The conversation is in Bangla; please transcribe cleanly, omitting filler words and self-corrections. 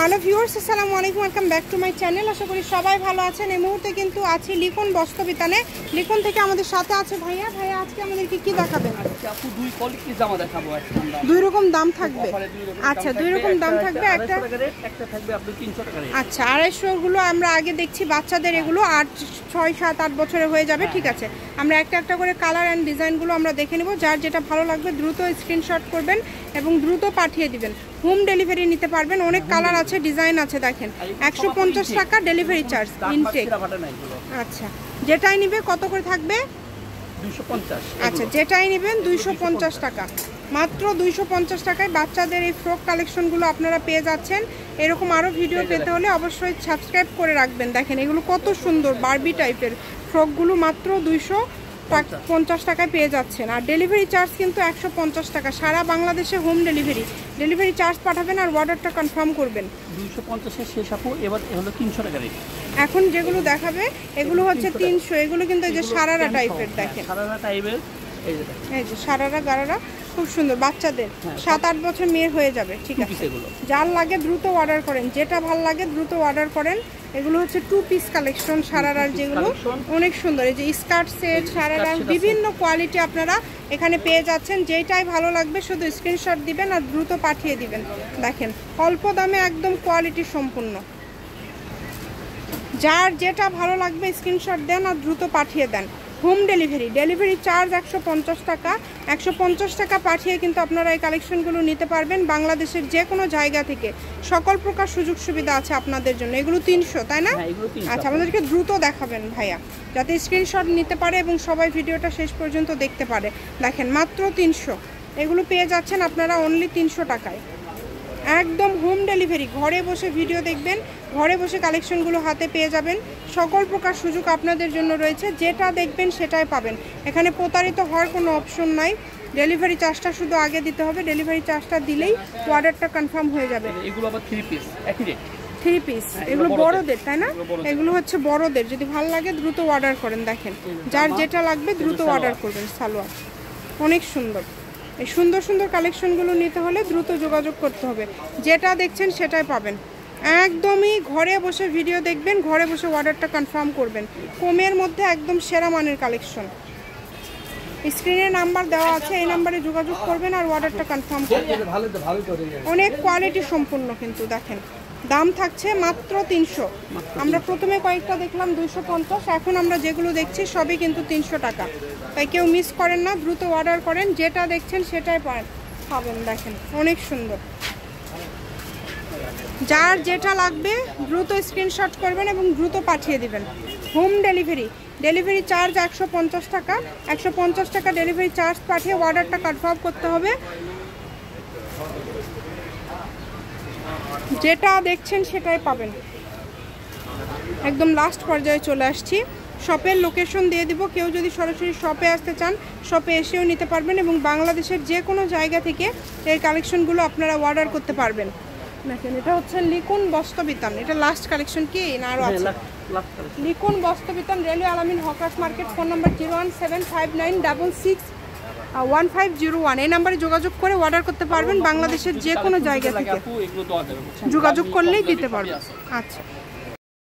হ্যালো ভিউয়ার্স, আসসালামু আলাইকুম, welcome back to my channel. আশা করি সবাই ভালো আছেন। এই মুহূর্তে কিন্তু আছি লিখন বস্ত্রবিতানে। লিখন থেকে আমাদের সাথে আছে ভাইয়া। ভাইয়া আজকে আমাদেরকে কি দেখাবেন? আপু দুই কোয়ালিটির জামা দেখাবো। দুই রকম দাম থাকবে। আচ্ছা, দুই রকম দাম থাকবে। একটা থাকবে আপনি 300 টাকা রেট। আচ্ছা, 250 গুলো আমরা আগে দেখছি বাচ্চাদের, এগুলো 8, 6, 7, 8 বছরে হয়ে যাবে। ঠিক আছে, আমরা একটা একটা করে কালার অ্যান্ড ডিজাইনগুলো আমরা দেখে নেব। যার যেটা ভালো লাগবে দ্রুত স্ক্রিনশট করবেন এবং দ্রুত পাঠিয়ে দিবেন। হোম ডেলিভারি নিতে পারবেন। অনেক কালার আছে, ডিজাইন আছে। দেখেন 150 টাকা ডেলিভারি চার্জ ইনটেক। আচ্ছা, যেটাই নিবে কত করে থাকবে? 250। আচ্ছা, যেটাই নেবেন 250 টাকা, মাত্র 250 টাকায় বাচ্চাদের এই ফ্রক কালেকশনগুলো আপনারা পেয়ে যাচ্ছেন। এরকম আরও ভিডিও পেতে হলে অবশ্যই সাবস্ক্রাইব করে রাখবেন। দেখেন এগুলো কত সুন্দর বারবি টাইপের ফ্রকগুলো মাত্র 250 টাকায় পেয়ে যাচ্ছেন। আর ডেলিভারি চার্জ কিন্তু 150 টাকা, সারা বাংলাদেশে হোম ডেলিভারি চার্জ পাঠাবেন আর অর্ডারটা কনফার্ম করবেন। 250 শেষ আপু, এবার হলো 300 টাকা রেট। এখন যেগুলো দেখাবে এগুলো হচ্ছে 300। এগুলো কিন্তু এই যে সারারা টাইপের, দেখেন সারারা টাইপের, এই যে সারারা গারারা খুব সুন্দর, বাচ্চাদের 7-8 বছর মেয়ের হয়ে যাবে। ঠিক আছে, যার লাগে দ্রুত অর্ডার করেন, যেটা ভাল লাগে দ্রুত অর্ডার করেন। এগুলো হচ্ছে 2 পিস কালেকশন সারারার, যেগুলো অনেক সুন্দর। এই যে স্কার্ট সেট, সারারা বিভিন্ন কোয়ালিটি আপনারা এখানে পেয়ে যাচ্ছেন। যেটাই ভালো লাগবে শুধু স্ক্রিনশট দিবেন আর দ্রুত পাঠিয়ে দিবেন। দেখেন অল্প দামে একদম কোয়ালিটি সম্পূর্ণ। যার যেটা ভালো লাগবে স্ক্রিনশট দেন আর দ্রুত পাঠিয়ে দেন। হোম ডেলিভারি চার্জ 150 টাকা। 150 টাকা পাঠিয়ে কিন্তু আপনারা এই কালেকশনগুলো নিতে পারবেন বাংলাদেশের যে কোনো জায়গা থেকে। সকল প্রকার সুযোগ সুবিধা আছে আপনাদের জন্য। এগুলো 300, তাই না? আচ্ছা, আমাদেরকে দ্রুত দেখাবেন ভাইয়া, যাতে স্ক্রিনশট নিতে পারে এবং সবাই ভিডিওটা শেষ পর্যন্ত দেখতে পারে। দেখেন মাত্র 300, এগুলো পেয়ে যাচ্ছেন আপনারা অনলি 300 টাকায়। একদম হোম ডেলিভারি, ঘরে বসে ভিডিও দেখবেন, ঘরে বসে কালেকশনগুলো হাতে পেয়ে যাবেন। সকল প্রকার সুযোগ আপনাদের জন্য রয়েছে, যেটা দেখবেন সেটাই পাবেন। এখানে প্রতারিত হওয়ার কোনো অপশন নাই। ডেলিভারি চার্জটা শুধু আগে দিতে হবে, ডেলিভারি চার্জটা দিলেই অর্ডারটা কনফার্ম হয়ে যাবে। এগুলো আবার 3 পিস একই রেট। 3 পিস, এগুলো বড়দের, তাই না? এগুলো হচ্ছে বড়দের। যদি ভালো লাগে দ্রুত অর্ডার করেন। দেখেন যার যেটা লাগবে দ্রুত অর্ডার করবেন। সালোয়ার অনেক সুন্দর। এই সুন্দর সুন্দর কালেকশনগুলো নিতে হলে দ্রুত যোগাযোগ করতে হবে। যেটা দেখছেন সেটাই পাবেন। একদমই ঘরে বসে ভিডিও দেখবেন, ঘরে বসে অর্ডারটা কনফার্ম করবেন। কমের মধ্যে একদম সেরা মানের কালেকশন। স্ক্রিনে নাম্বার দেওয়া আছে, এই নাম্বারে যোগাযোগ করবেন আর অর্ডারটা কনফার্ম করবেন। অনেক কোয়ালিটি সম্পূর্ণ কিন্তু। দেখেন দাম থাকছে মাত্র 300। আমরা প্রথমে কয়েকটা দেখলাম 250, এখন আমরা যেগুলো দেখছি সবই কিন্তু 300 টাকা। তাই কেউ মিস করেন না, দ্রুত অর্ডার করেন। যেটা দেখছেন সেটাই পাবেন। দেখেন অনেক সুন্দর। যার যেটা লাগবে দ্রুত স্ক্রিনশট করবেন এবং দ্রুত পাঠিয়ে দিবেন। হোম ডেলিভারি চার্জ 150 টাকা। 150 টাকা ডেলিভারি চার্জ পাঠিয়ে অর্ডারটা কনফার্ম করতে হবে। যেটা দেখছেন সেটাই পাবেন। একদম লাস্ট পর্যায়ে চলে আসছি। শপের লোকেশন দিয়ে দিব। কেউ যদি সরাসরি শপে আসতে চান শপে এসেও নিতে পারবেন এবং বাংলাদেশের যে কোনো জায়গা থেকে এই কালেকশনগুলো আপনারা অর্ডার করতে পারবেন। দেখেন এটা হচ্ছে লিখন বস্ত্রবিতান। এটা লাস্ট কালেকশন কি না আরও আছে? লিখন বস্ত্রবিতান, রেলওয়ে আলামিন হকার্স মার্কেট। Phone number 01759661501। এই নাম্বারে যোগাযোগ করে অর্ডার করতে পারবেন বাংলাদেশের যে কোনো জায়গা থেকে। যোগাযোগ করলেই দিতে পারবেন। আচ্ছা।